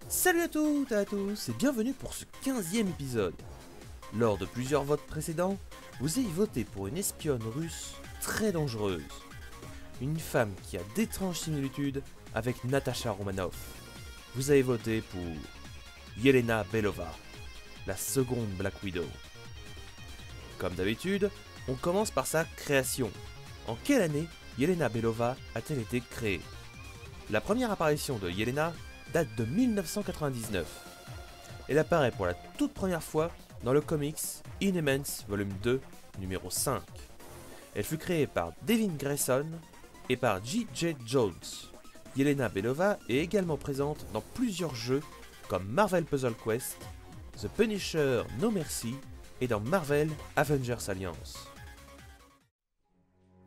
Salut à toutes et à tous et bienvenue pour ce 15e épisode. Lors de plusieurs votes précédents, vous avez voté pour une espionne russe très dangereuse. Une femme qui a d'étranges similitudes avec Natasha Romanoff. Vous avez voté pour Yelena Belova, la seconde Black Widow. Comme d'habitude, on commence par sa création. En quelle année Yelena Belova a-t-elle été créée? La première apparition de Yelena date de 1999. Elle apparaît pour la toute première fois dans le comics Inhumans volume 2, numéro 5. Elle fut créée par Devin Grayson et par J.J. Jones. Yelena Belova est également présente dans plusieurs jeux comme Marvel Puzzle Quest, The Punisher No Mercy et dans Marvel Avengers Alliance.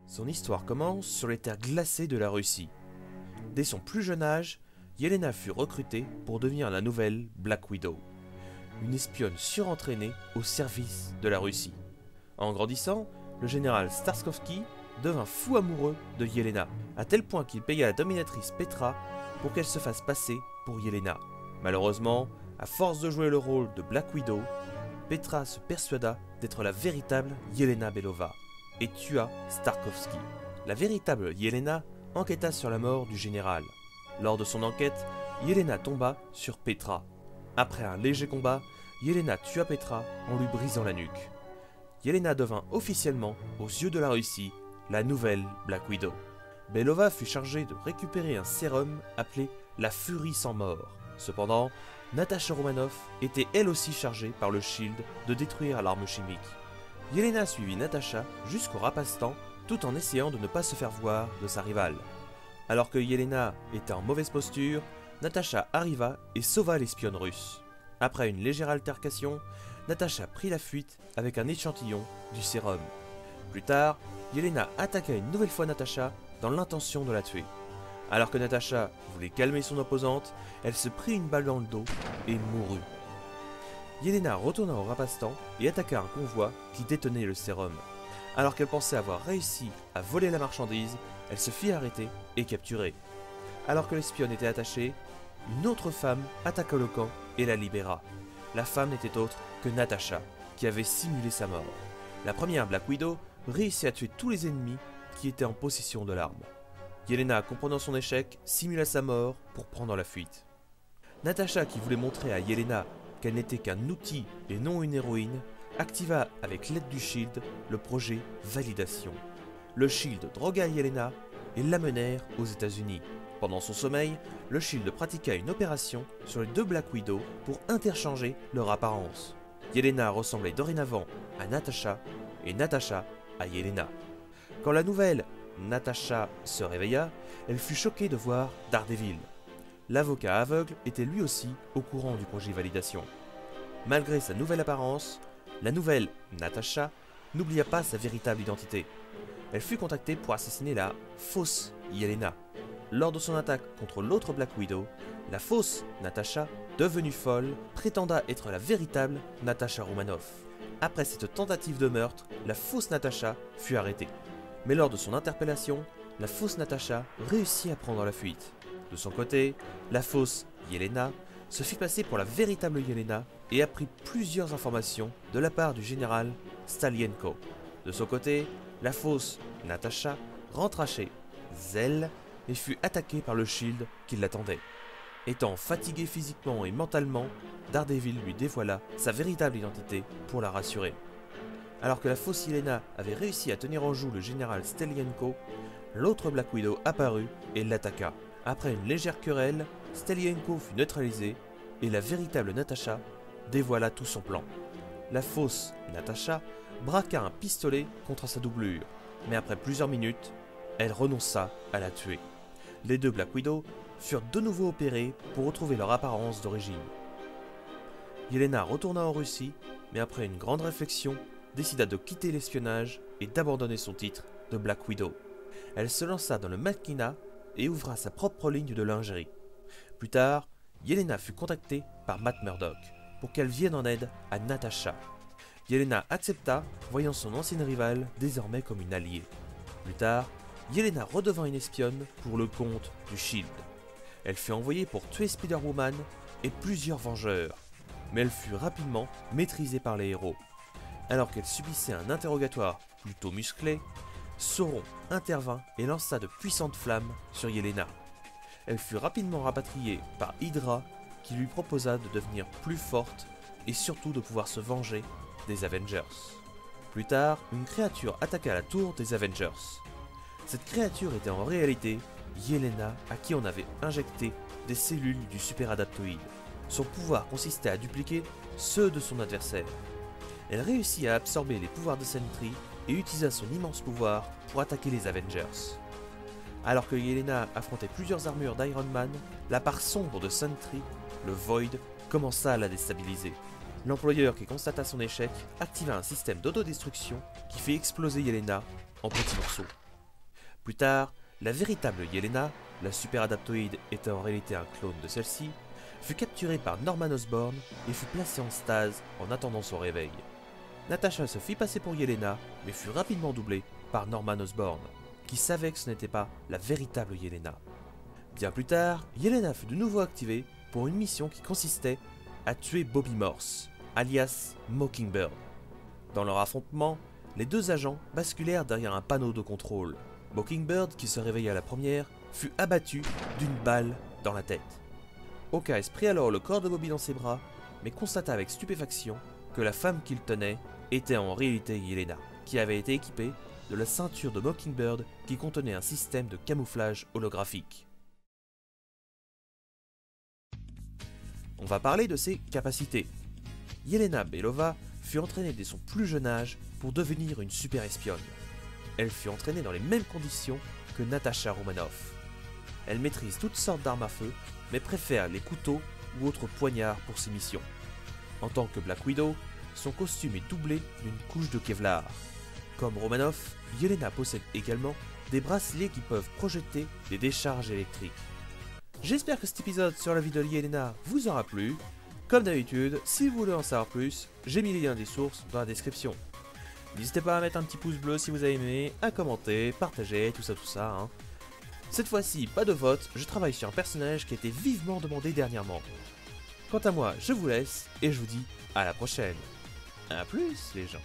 Son histoire commence sur les terres glacées de la Russie. Dès son plus jeune âge, Yelena fut recrutée pour devenir la nouvelle Black Widow, une espionne surentraînée au service de la Russie. En grandissant, le général Starskovski devint fou amoureux de Yelena, à tel point qu'il paya la dominatrice Petra pour qu'elle se fasse passer pour Yelena. Malheureusement, à force de jouer le rôle de Black Widow, Petra se persuada d'être la véritable Yelena Belova et tua Starskovski. La véritable Yelena enquêta sur la mort du général. Lors de son enquête, Yelena tomba sur Petra. Après un léger combat, Yelena tua Petra en lui brisant la nuque. Yelena devint officiellement, aux yeux de la Russie, la nouvelle Black Widow. Belova fut chargée de récupérer un sérum appelé la Furie sans mort. Cependant, Natasha Romanoff était elle aussi chargée par le Shield de détruire l'arme chimique. Yelena suivit Natasha jusqu'au Rapastan tout en essayant de ne pas se faire voir de sa rivale. Alors que Yelena était en mauvaise posture, Natasha arriva et sauva l'espionne russe. Après une légère altercation, Natasha prit la fuite avec un échantillon du sérum. Plus tard, Yelena attaqua une nouvelle fois Natasha dans l'intention de la tuer. Alors que Natasha voulait calmer son opposante, elle se prit une balle dans le dos et mourut. Yelena retourna au Rapastan et attaqua un convoi qui détenait le sérum. Alors qu'elle pensait avoir réussi à voler la marchandise, elle se fit arrêter et capturer. Alors que l'espionne était attachée, une autre femme attaqua le camp et la libéra. La femme n'était autre que Natasha, qui avait simulé sa mort. La première Black Widow réussit à tuer tous les ennemis qui étaient en possession de l'arme. Yelena, comprenant son échec, simula sa mort pour prendre la fuite. Natasha, qui voulait montrer à Yelena qu'elle n'était qu'un outil et non une héroïne, activa avec l'aide du Shield le projet Validation. Le Shield drogua Yelena et l'amenèrent aux États-Unis. Pendant son sommeil, le Shield pratiqua une opération sur les deux Black Widow pour interchanger leur apparence. Yelena ressemblait dorénavant à Natasha et Natasha à Yelena. Quand la nouvelle Natasha se réveilla, elle fut choquée de voir Daredevil. L'avocat aveugle était lui aussi au courant du projet Validation. Malgré sa nouvelle apparence, la nouvelle Natasha n'oublia pas sa véritable identité. Elle fut contactée pour assassiner la fausse Yelena. Lors de son attaque contre l'autre Black Widow, la fausse Natasha, devenue folle, prétenda être la véritable Natasha Romanoff. Après cette tentative de meurtre, la fausse Natasha fut arrêtée. Mais lors de son interpellation, la fausse Natasha réussit à prendre la fuite. De son côté, la fausse Yelena se fit passer pour la véritable Yelena et apprit plusieurs informations de la part du général Stalienko. De son côté, la fausse Natasha rentra chez Zell et fut attaquée par le Shield qui l'attendait. Étant fatigué physiquement et mentalement, Daredevil lui dévoila sa véritable identité pour la rassurer. Alors que la fausse Yelena avait réussi à tenir en joue le général Stalienko, l'autre Black Widow apparut et l'attaqua. Après une légère querelle, Stalienko fut neutralisé et la véritable Natasha dévoila tout son plan. La fausse Natasha braqua un pistolet contre sa doublure, mais après plusieurs minutes, elle renonça à la tuer. Les deux Black Widow furent de nouveau opérés pour retrouver leur apparence d'origine. Yelena retourna en Russie, mais après une grande réflexion, décida de quitter l'espionnage et d'abandonner son titre de Black Widow. Elle se lança dans le mannequinat et ouvra sa propre ligne de lingerie. Plus tard, Yelena fut contactée par Matt Murdock pour qu'elle vienne en aide à Natasha. Yelena accepta, voyant son ancienne rivale désormais comme une alliée. Plus tard, Yelena redevint une espionne pour le compte du Shield. Elle fut envoyée pour tuer Spider-Woman et plusieurs vengeurs, mais elle fut rapidement maîtrisée par les héros. Alors qu'elle subissait un interrogatoire plutôt musclé, Sauron intervint et lança de puissantes flammes sur Yelena. Elle fut rapidement rapatriée par Hydra qui lui proposa de devenir plus forte et surtout de pouvoir se venger des Avengers. Plus tard, une créature attaqua la tour des Avengers. Cette créature était en réalité Yelena à qui on avait injecté des cellules du super adaptoïde. Son pouvoir consistait à dupliquer ceux de son adversaire. Elle réussit à absorber les pouvoirs de Sentry et utilisa son immense pouvoir pour attaquer les Avengers. Alors que Yelena affrontait plusieurs armures d'Iron Man, la part sombre de Sentry, le Void, commença à la déstabiliser. L'employeur qui constata son échec activa un système d'autodestruction qui fit exploser Yelena en petits morceaux. Plus tard, la véritable Yelena, la super adaptoïde étant en réalité un clone de celle-ci, fut capturée par Norman Osborn et fut placée en stase en attendant son réveil. Natasha se fit passer pour Yelena, mais fut rapidement doublée par Norman Osborn, qui savait que ce n'était pas la véritable Yelena. Bien plus tard, Yelena fut de nouveau activée pour une mission qui consistait à tuer Bobby Morse, alias Mockingbird. Dans leur affrontement, les deux agents basculèrent derrière un panneau de contrôle. Mockingbird, qui se réveilla à la première, fut abattu d'une balle dans la tête. Hawkeye prit alors le corps de Bobby dans ses bras, mais constata avec stupéfaction que la femme qu'il tenait était en réalité Yelena, qui avait été équipée de la ceinture de Mockingbird qui contenait un système de camouflage holographique. On va parler de ses capacités. Yelena Belova fut entraînée dès son plus jeune âge pour devenir une super espionne. Elle fut entraînée dans les mêmes conditions que Natasha Romanoff. Elle maîtrise toutes sortes d'armes à feu, mais préfère les couteaux ou autres poignards pour ses missions. En tant que Black Widow, son costume est doublé d'une couche de Kevlar. Comme Romanoff, Yelena possède également des bracelets qui peuvent projeter des décharges électriques. J'espère que cet épisode sur la vie de Yelena vous aura plu. Comme d'habitude, si vous voulez en savoir plus, j'ai mis les liens des sources dans la description. N'hésitez pas à mettre un petit pouce bleu si vous avez aimé, à commenter, partager, tout ça hein. Cette fois-ci, pas de vote, je travaille sur un personnage qui a été vivement demandé dernièrement. Quant à moi, je vous laisse et je vous dis à la prochaine. A plus les gens.